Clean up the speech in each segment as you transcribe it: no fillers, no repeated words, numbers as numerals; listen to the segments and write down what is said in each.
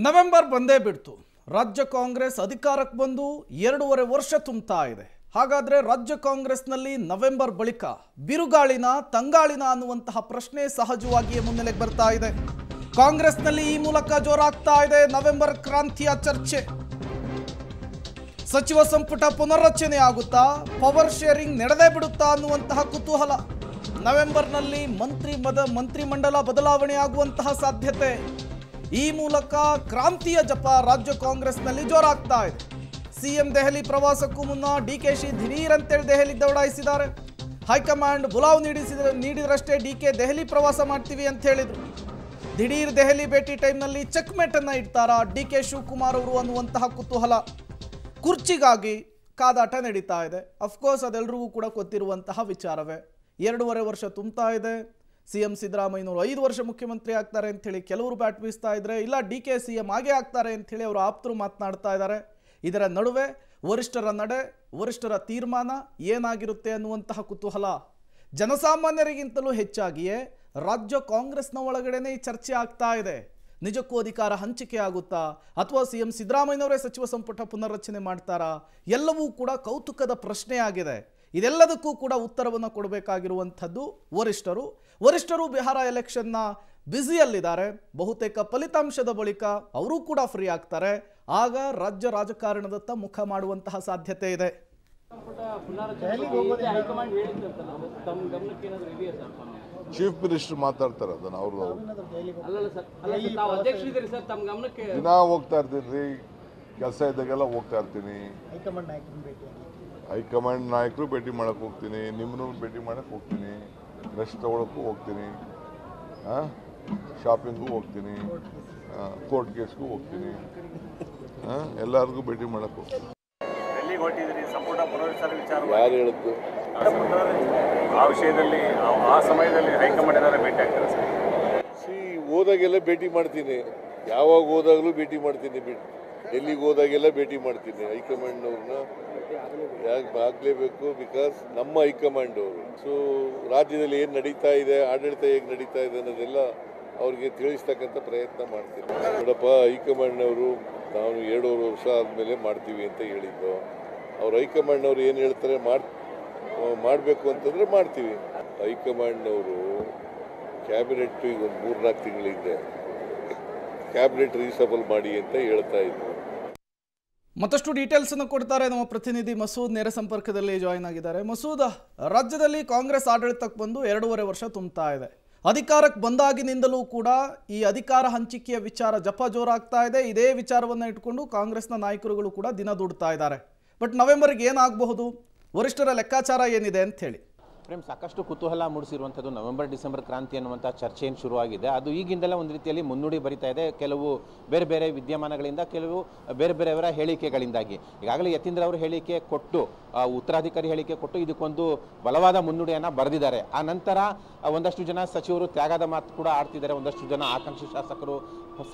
November ಬಂದೇ ಬಿಡ್ತು. ರಾಜ್ಯ ಕಾಂಗ್ರೆಸ್ ಅಧಿಕಾರಕ್ಕೆ ಬಂದು 2.5 ವರ್ಷ ತುಂಬುತ್ತಾ ಇದೆ. ಹಾಗಾದ್ರೆ ರಾಜ್ಯ ಕಾಂಗ್ರೆಸ್ನಲ್ಲಿ ನವೆಂಬರ್ ಬಳಿಕ ಬಿರುಗಾಳಿನ ತಂಗಾಳಿನ ಅನ್ನುವಂತಹ ಪ್ರಶ್ನೆ ಸಹಜವಾಗಿಯೇ ಮುನ್ನೆಲೆಗೆ ಬರ್ತಾ ಇದೆ. ಕಾಂಗ್ರೆಸ್ನಲ್ಲಿ ಈ ಮೂಲಕ ಜೋರಾಗ್ತಾ ಇದೆ ನವೆಂಬರ್ ಕ್ರಾಂತಿಯ ಚರ್ಚೆ. ಸಚಿವ ಸಂಪುಟ ಪುನರ್ರಚನೆ ಆಗುತ್ತಾ, ಪವರ್ ಶೇರಿಂಗ್ ನಡೆದೇ ಬಿಡುತ್ತಾ ಅನ್ನುವಂತಹ ಕುತೂಹಲ. ನವೆಂಬರ್ನಲ್ಲಿ ಮಂತ್ರಿಮಂಡಲ ಬದಲಾವಣೆ ಆಗುವಂತಹ ಸಾಧ್ಯತೆ. ಈ ಮೂಲಕ ಕ್ರಾಂತಿಯ ಜಪ ರಾಜ್ಯ ಕಾಂಗ್ರೆಸ್ನಲ್ಲಿ ಜೋರಾಗ್ತಾ ಇದೆ. ಸಿಎಂ ದೆಹಲಿ ಪ್ರವಾಸಕ್ಕೂ ಮುನ್ನ ಡಿಕೆಶಿ ದಿಢೀರಂತೇಳಿ ದೆಹಲಿ ದೌಡಾಯಿಸಿದ್ದಾರೆ. ಹೈಕಮಾಂಡ್ ಬುಲಾವ್ ನೀಡಿದ್ರಷ್ಟೇ ಡಿಕೆ ದೆಹಲಿ ಪ್ರವಾಸ ಮಾಡ್ತೀವಿ ಅಂತ ಹೇಳಿದ್ರು. ದಿಢೀರ್ ದೆಹಲಿ ಭೇಟಿ ಟೈಮ್ನಲ್ಲಿ ಚೆಕ್ಮೇಟ್ ಅನ್ನ ಇಡ್ತಾರಾ ಡಿಕೆ ಶಿವಕುಮಾರ್ ಅವರು ಅನ್ನುವಂತಹ ಕುತೂಹಲ. ಕುರ್ಚಿಗಾಗಿ ಕಾದಾಟ ನಡೀತಾ ಇದೆ. ಅಫ್ಕೋರ್ಸ್ ಅದೆಲ್ಲರಿಗೂ ಕೂಡ ಗೊತ್ತಿರುವಂತಹ ವಿಚಾರವೇ. 2.5 ವರ್ಷ ತುಂಬ್ತಾ ಇದೆ. ಸಿಎಂ ಸಿದ್ದರಾಮಯ್ಯನವರು 5 ವರ್ಷ ಮುಖ್ಯಮಂತ್ರಿ ಆಗ್ತಾರೆ ಅಂಥೇಳಿ ಕೆಲವರು ಬ್ಯಾಟ್ ಬೀಸ್ತಾ ಇದ್ರೆ, ಇಲ್ಲ ಡಿಕೆ ಸಿಎಂ ಆಗೇ ಆಗ್ತಾರೆ ಅಂಥೇಳಿ ಅವರು ಆಪ್ತರು ಮಾತನಾಡ್ತಾ ಇದ್ದಾರೆ. ಇದರ ನಡುವೆ ವರಿಷ್ಠರ ನಡೆ, ವರಿಷ್ಠರ ತೀರ್ಮಾನ ಏನಾಗಿರುತ್ತೆ ಅನ್ನುವಂತಹ ಕುತೂಹಲ. ಜನಸಾಮಾನ್ಯರಿಗಿಂತಲೂ ಹೆಚ್ಚಾಗಿಯೇ ರಾಜ್ಯ ಕಾಂಗ್ರೆಸ್ನ ಒಳಗಡೆನೇ ಈ ಚರ್ಚೆ ಆಗ್ತಾ ಇದೆ. ನಿಜಕ್ಕೂ ಅಧಿಕಾರ ಹಂಚಿಕೆ ಆಗುತ್ತಾ, ಅಥವಾ ಸಿಎಂ ಸಿದ್ದರಾಮಯ್ಯನವರೇ ಸಚಿವ ಸಂಪುಟ ಪುನರ್ರಚನೆ ಮಾಡ್ತಾರಾ? ಎಲ್ಲವೂ ಕೂಡ ಕೌತುಕದ ಪ್ರಶ್ನೆ ಆಗಿದೆ. ಇದೆಲ್ಲದಕ್ಕೂ ಕೂಡ ಉತ್ತರವನ್ನು ಕೊಡಬೇಕಾಗಿರುವಂಥದ್ದು ವರಿಷ್ಠರು ಬಿಹಾರ ಎಲೆಕ್ಷನ್ನ ಬ್ಯುಸಿಯಲ್ಲಿದ್ದಾರೆ. ಬಹುತೇಕ ಫಲಿತಾಂಶದ ಬಳಿಕ ಅವರೂ ಕೂಡ ಫ್ರೀ ಆಗ್ತಾರೆ. ಆಗ ರಾಜ್ಯ ರಾಜಕಾರಣದತ್ತ ಮುಖ ಮಾಡುವಂತಹ ಸಾಧ್ಯತೆ ಇದೆ. ಚೀಫ್ ಮಿನಿಸ್ಟರ್ ಮಾತಾಡ್ತಾರೆ, ಅದನ್ನ ಅವರು ದಿನ ಹೋಗ್ತಾ ಇರ್ತೀನಿ, ಕೆಲಸ ಇದ್ದಾಗೆಲ್ಲ ಹೋಗ್ತಾ ಇರ್ತೀನಿ. ಹೈಕಮಾಂಡ್ ನಾಯಕರು ಭೇಟಿ ಮಾಡಕ್ಕೆ ಹೋಗ್ತೀನಿ, ನಿಮ್ಮನ್ನು ಭೇಟಿ ಮಾಡಕ್ಕೆ ಹೋಗ್ತೀನಿ, ರೆಸ್ಟ್ ತಗೊಳಕ್ಕೂ ಹೋಗ್ತೀನಿ, ಶಾಪಿಂಗೂ ಹೋಗ್ತೀನಿ, ಕೋರ್ಟ್ ಕೇಸ್ಗೂ ಹೋಗ್ತೀನಿ, ಎಲ್ಲರಿಗೂ ಭೇಟಿ ಮಾಡಕ್ಕೆ ಹೋಗ್ತೀನಿ. ಯಾರು ಹೇಳಿದ್ದು ಆ ವಿಷಯದಲ್ಲಿ ಆ ಸಮಯದಲ್ಲಿ ಹೈಕಮಾಂಡ್ ಏನಾದ್ರು ಭೇಟಿ ಆಗ್ತಾರೆ ಸರ್? ಹೋದಾಗೆಲ್ಲ ಭೇಟಿ ಮಾಡ್ತೀನಿ, ಯಾವಾಗ ಹೋದಾಗಲೂ ಭೇಟಿ ಮಾಡ್ತೀನಿ, ಎಲ್ಲಿಗೆ ಹೋದಾಗೆಲ್ಲ ಭೇಟಿ ಮಾಡ್ತೀನಿ. ಹೈಕಮಾಂಡ್ನವ್ರನ್ನ ಯಾಕೆ ಆಗಲೇಬೇಕು, ಬಿಕಾಸ್ ನಮ್ಮ ಹೈಕಮಾಂಡ್ ಅವರು. ಸೊ ರಾಜ್ಯದಲ್ಲಿ ಏನು ನಡೀತಾ ಇದೆ, ಆಡಳಿತ ಹೇಗೆ ನಡೀತಾ ಇದೆ ಅನ್ನೋದೆಲ್ಲ ಅವ್ರಿಗೆ ತಿಳಿಸ್ತಕ್ಕಂಥ ಪ್ರಯತ್ನ ಮಾಡ್ತೀನಿ. ನೋಡಪ್ಪ, ಹೈಕಮಾಂಡ್ನವರು ನಾವು 2.5 ವರ್ಷ ಆದಮೇಲೆ ಮಾಡ್ತೀವಿ ಅಂತ ಹೇಳಿದ್ದು. ಅವ್ರು ಹೈಕಮಾಂಡ್ನವ್ರು ಏನು ಹೇಳ್ತಾರೆ ಮಾಡಬೇಕು ಅಂತಂದರೆ ಮಾಡ್ತೀವಿ. ಹೈಕಮಾಂಡ್ನವರು ಕ್ಯಾಬಿನೆಟ್ ಈಗ ಒಂದು 3-4 ತಿಂಗಳಿಂದ ಕ್ಯಾಬಿನೆಟ್ ರೀಸಬಲ್ ಮಾಡಿ ಅಂತ ಹೇಳ್ತಾ ಇದ್ರು. ಮತ್ತಷ್ಟು ಡೀಟೇಲ್ಸ್ ಅನ್ನು ಕೊಡ್ತಾರೆ ನಮ್ಮ ಪ್ರತಿನಿಧಿ ಮಸೂದ್. ನೇರ ಸಂಪರ್ಕದಲ್ಲಿ ಜಾಯಿನ್ ಆಗಿದ್ದಾರೆ. ಮಸೂದ್, ರಾಜ್ಯದಲ್ಲಿ ಕಾಂಗ್ರೆಸ್ ಆಡಳಿತಕ್ಕೆ ಬಂದು 2.5 ವರ್ಷ ತುಂಬುತ್ತಾ ಇದೆ. ಅಧಿಕಾರಕ್ಕೆ ಬಂದಾಗಿನಿಂದಲೂ ಕೂಡ ಈ ಅಧಿಕಾರ ಹಂಚಿಕೆಯ ವಿಚಾರ ಜಪ ಜೋರಾಗ್ತಾ ಇದೆ. ಇದೇ ವಿಚಾರವನ್ನು ಇಟ್ಕೊಂಡು ಕಾಂಗ್ರೆಸ್ನ ನಾಯಕರುಗಳು ಕೂಡ ದಿನ ದುಡ್ತಾ ಇದ್ದಾರೆ. ಬಟ್ ನವೆಂಬರ್ಗೆ ಏನಾಗಬಹುದು, ವರಿಷ್ಠರ ಲೆಕ್ಕಾಚಾರ ಏನಿದೆ ಅಂತ ಹೇಳಿ ಪ್ರೇಮ್, ಸಾಕಷ್ಟು ಕುತೂಹಲ ಮೂಡಿಸಿರುವಂಥದ್ದು ನವೆಂಬರ್ ಡಿಸೆಂಬರ್ ಕ್ರಾಂತಿ ಅನ್ನುವಂಥ ಚರ್ಚೆ ಏನು ಶುರುವಾಗಿದೆ. ಅದು ಈಗಿಂದಲೇ ಒಂದು ರೀತಿಯಲ್ಲಿ ಮುನ್ನುಡಿ ಬರಿತಾ ಇದೆ. ಕೆಲವು ಬೇರೆ ಬೇರೆ ವಿದ್ಯಮಾನಗಳಿಂದ, ಕೆಲವು ಬೇರೆ ಬೇರೆಯವರ ಹೇಳಿಕೆಗಳಿಂದಾಗಿ. ಈಗಾಗಲೇ ಯತೀಂದ್ರ ಅವರು ಹೇಳಿಕೆ ಕೊಟ್ಟು, ಉತ್ತರಾಧಿಕಾರಿ ಹೇಳಿಕೆ ಕೊಟ್ಟು ಇದಕ್ಕೊಂದು ಬಲವಾದ ಮುನ್ನುಡಿಯನ್ನು ಬರೆದಿದ್ದಾರೆ. ಆ ನಂತರ ಒಂದಷ್ಟು ಜನ ಸಚಿವರು ತ್ಯಾಗದ ಮಾತು ಕೂಡ ಆಡ್ತಿದ್ದಾರೆ. ಒಂದಷ್ಟು ಜನ ಆಕಾಂಕ್ಷಿ ಶಾಸಕರು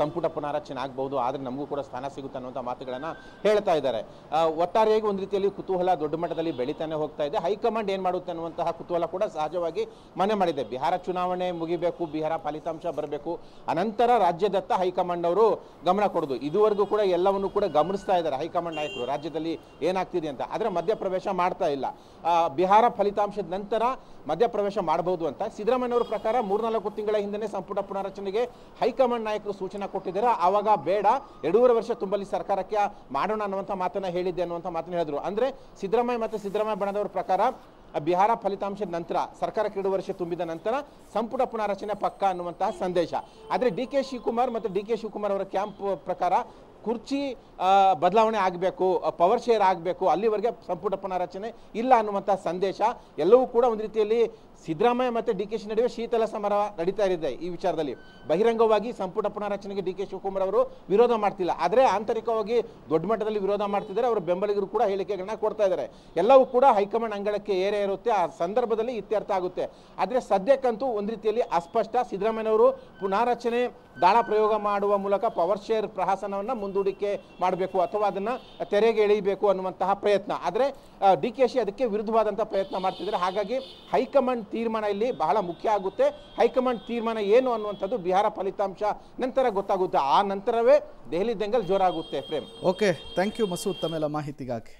ಸಂಪುಟ ಪುನರ್ರಚನೆ ಆಗಬಹುದು, ಆದರೆ ನಮಗೂ ಕೂಡ ಸ್ಥಾನ ಸಿಗುತ್ತೆ ಅನ್ನುವಂಥ ಮಾತುಗಳನ್ನು ಹೇಳ್ತಾ ಇದ್ದಾರೆ. ಒಟ್ಟಾರೆಯಾಗಿ ಒಂದು ರೀತಿಯಲ್ಲಿ ಕುತೂಹಲ ದೊಡ್ಡ ಮಟ್ಟದಲ್ಲಿ ಬೆಳೀತಾನೆ ಹೋಗ್ತಾ ಇದೆ. ಹೈಕಮಾಂಡ್ ಏನು ಮಾಡುತ್ತೆ ಅನ್ನುವಂತಹ ಕುತೂಹಲ ಕೂಡ ಸಹಜವಾಗಿ ಮನೆ ಮಾಡಿದೆ. ಬಿಹಾರ ಚುನಾವಣೆ ಮುಗಿಬೇಕು, ಬಿಹಾರ ಫಲಿತಾಂಶ ಬರಬೇಕು, ಅನಂತರ ರಾಜ್ಯದತ್ತ ಹೈಕಮಾಂಡ್ ಅವರು ಗಮನ ಕೊಡೋದು. ಇದುವರೆಗೂ ಕೂಡ ಎಲ್ಲವನ್ನು ಕೂಡ ಗಮನಿಸ್ತಾ ಇದ್ದಾರೆ ಹೈಕಮಾಂಡ್ ನಾಯಕರು, ರಾಜ್ಯದಲ್ಲಿ ಏನಾಗ್ತಿದೆ ಅಂತ. ಆದರೆ ಮಧ್ಯಪ್ರವೇಶ ಮಾಡ್ತಾ ಇಲ್ಲ. ಬಿಹಾರ ಫಲಿತಾಂಶದ ನಂತರ ಮಧ್ಯಪ್ರವೇಶ ಮಾಡಬಹುದು ಅಂತ ಸಿದ್ದರಾಮಯ್ಯನವರ ಪ್ರಕಾರ 3-4 ತಿಂಗಳ ಹಿಂದೆ ಸಂಪುಟ ಪುನರ್ರಚನೆಗೆ ಹೈಕಮಾಂಡ್ ನಾಯಕರು ಸೂಚನೆ ಕೊಟ್ಟಿದ್ದಾರೆ. ಆವಾಗ ಬೇಡ, 2.5 ವರ್ಷ ತುಂಬಲಿ ಸರ್ಕಾರಕ್ಕೆ ಮಾಡೋಣ ಅನ್ನುವಂಥ ಮಾತನ್ನ ಹೇಳಿದ್ದೆ ಅನ್ನುವಂಥ ಮಾತನ್ನ ಹೇಳಿದ್ರು. ಅಂದ್ರೆ ಸಿದ್ದರಾಮಯ್ಯ ಮತ್ತು ಸಿದ್ದರಾಮಯ್ಯ ಬಣದವರ ಪ್ರಕಾರ ಬಿಹಾರ ಫಲಿತಾಂಶದ ನಂತರ, ಸರ್ಕಾರಕ್ಕೆ 2 ವರ್ಷ ತುಂಬಿದ ನಂತರ ಸಂಪುಟ ಪುನರ್ರಚನೆ ಪಕ್ಕ ಅನ್ನುವಂತಹ ಸಂದೇಶ. ಆದರೆ ಡಿಕೆ ಶಿವಕುಮಾರ್ ಮತ್ತು ಡಿಕೆ ಶಿವಕುಮಾರ್ ಅವರ ಕ್ಯಾಂಪ್ ಪ್ರಕಾರ ಕುರ್ಚಿ ಬದಲಾವಣೆ ಆಗಬೇಕು, ಪವರ್ ಶೇರ್ ಆಗಬೇಕು, ಅಲ್ಲಿವರೆಗೆ ಸಂಪುಟ ಪುನರ್ರಚನೆ ಇಲ್ಲ ಅನ್ನುವಂಥ ಸಂದೇಶ. ಎಲ್ಲವೂ ಕೂಡ ಒಂದು ರೀತಿಯಲ್ಲಿ ಸಿದ್ದರಾಮಯ್ಯ ಮತ್ತು ಡಿ ಕೆ ಶಿ ನಡುವೆ ಶೀತಲ ಸಮರ ನಡೀತಾ ಇದೆ. ಈ ವಿಚಾರದಲ್ಲಿ ಬಹಿರಂಗವಾಗಿ ಸಂಪುಟ ಪುನರ್ರಚನೆಗೆ ಡಿ ಕೆ ಶಿವಕುಮಾರ್ ಅವರು ವಿರೋಧ ಮಾಡ್ತಿಲ್ಲ, ಆದರೆ ಆಂತರಿಕವಾಗಿ ದೊಡ್ಡ ಮಟ್ಟದಲ್ಲಿ ವಿರೋಧ ಮಾಡ್ತಿದ್ದಾರೆ. ಅವರ ಬೆಂಬಲಿಗರು ಕೂಡ ಹೇಳಿಕೆಗಳನ್ನ ಕೊಡ್ತಾ ಇದ್ದಾರೆ. ಎಲ್ಲವೂ ಕೂಡ ಹೈಕಮಾಂಡ್ ಅಂಗಳಕ್ಕೆ ಏರೇ ಇರುತ್ತೆ, ಆ ಸಂದರ್ಭದಲ್ಲಿ ಇತ್ಯರ್ಥ ಆಗುತ್ತೆ. ಆದರೆ ಸದ್ಯಕ್ಕಂತೂ ಒಂದು ರೀತಿಯಲ್ಲಿ ಅಸ್ಪಷ್ಟ. ಸಿದ್ದರಾಮಯ್ಯನವರು ಪುನರ್ರಚನೆ ದಾಳ ಪ್ರಯೋಗ ಮಾಡುವ ಮೂಲಕ ಪವರ್ ಶೇರ್ ಪ್ರಹಸನವನ್ನು ಮುಂದೂಡಿಕೆ ಮಾಡಬೇಕು ಅಥವಾ ಅದನ್ನು ತೆರೆಗೆ ಎಳೆಯಬೇಕು ಅನ್ನುವಂತಹ ಪ್ರಯತ್ನ. ಆದರೆ DKಶಿ ಅದಕ್ಕೆ ವಿರುದ್ಧವಾದಂಥ ಪ್ರಯತ್ನ ಮಾಡ್ತಿದ್ದಾರೆ. ಹಾಗಾಗಿ ಹೈಕಮಾಂಡ್ ತೀರ್ಮಾನ ಇಲ್ಲಿ ಬಹಳ ಮುಖ್ಯ ಆಗುತ್ತೆ. ಹೈಕಮಾಂಡ್ ತೀರ್ಮಾನ ಏನು ಅನ್ನುವಂಥದ್ದು ಬಿಹಾರ ಫಲಿತಾಂಶ ನಂತರ ಗೊತ್ತಾಗುತ್ತೆ. ಆ ನಂತರವೇ ದೆಹಲಿ ದಂಗಲ್ ಜೋರಾಗುತ್ತೆ. Prem. Okay, thank you Masood ತಮ್ಮೆಲ್ಲ ಮಾಹಿತಿಗಾಗಿ.